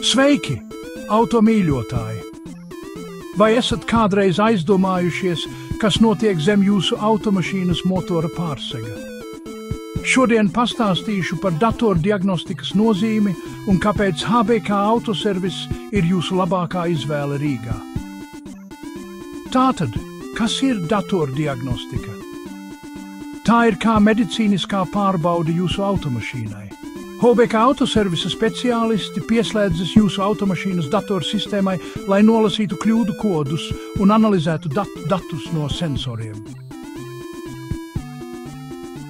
Sveiki, automīļotāji! Vai esat kādreiz aizdomājušies, kas notiek zem jūsu automašīnas motora pārsega? Šodien pastāstīšu par datordiagnostikas nozīmi un kāpēc HBK Autoservis ir jūsu labākā izvēle Rīgā. Tātad, kas ir datordiagnostika? Tā ir kā medicīniskā pārbaude jūsu automašīnai. HBK Autoservisa speciālisti pieslēdzas jūsu automašīnas datorsistēmai, lai nolasītu kļūdu kodus un analizētu datus no sensoriem.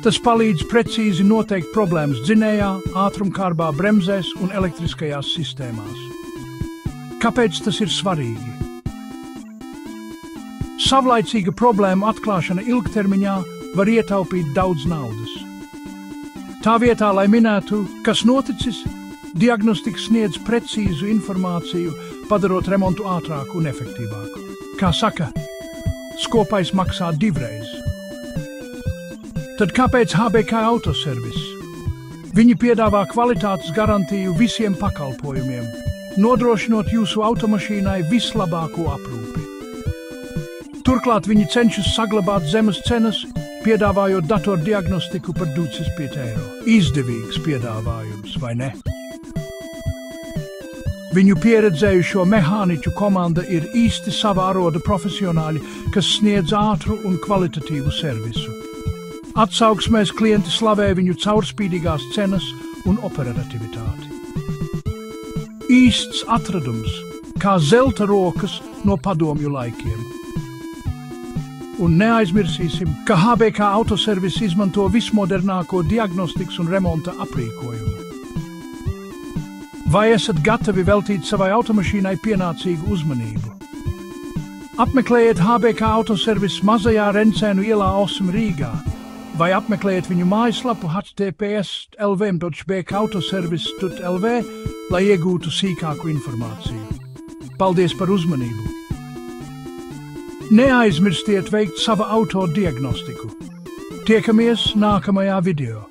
Tas palīdz precīzi noteikt problēmas dzinējā, ātrumkārbā, bremzēs un elektriskajās sistēmās. Kāpēc tas ir svarīgi? Savlaicīga problēma atklāšana ilgtermiņā var ietaupīt daudz naudas. Tā vietā, lai minētu, kas noticis, diagnostika sniedz precīzu informāciju, padarot remontu ātrāku un efektīvāku. Kā saka, skopais maksā divreiz. Tad kāpēc HBK Autoservis? Viņi piedāvā kvalitātes garantiju visiem pakalpojumiem, nodrošinot jūsu automašīnai vislabāko aprūpi. Turklāt viņi cenšas saglabāt zemes cenas, piedāvājot datordiagnostiku par 25 eiro. Izdevīgs piedāvājums, vai ne? Viņu pieredzējušo mehāniķu komanda ir īsti sava aroda profesionāļi, kas sniedz ātru un kvalitatīvu servisu. Atsauksmēs klienti slavē viņu caurspīdīgās cenas un operativitāti. Īsts atradums, kā zelta rokas no padomju laikiem. Un neaizmirsīsim, ka HBK Autoservis izmanto vismodernāko diagnostikas un remonta aprīkojumu. Vai esat gatavi veltīt savai automašīnai pienācīgu uzmanību? Apmeklējiet HBK Autoservis mazajā Rencēnu ielā Osm Rīgā, vai apmeklējiet viņu mājaslapu https://lv.bkautoservis.lv, lai iegūtu sīkāku informāciju. Paldies par uzmanību! Neaizmirstiet veikt savu autodiagnostiku. Tiekamies nākamajā video.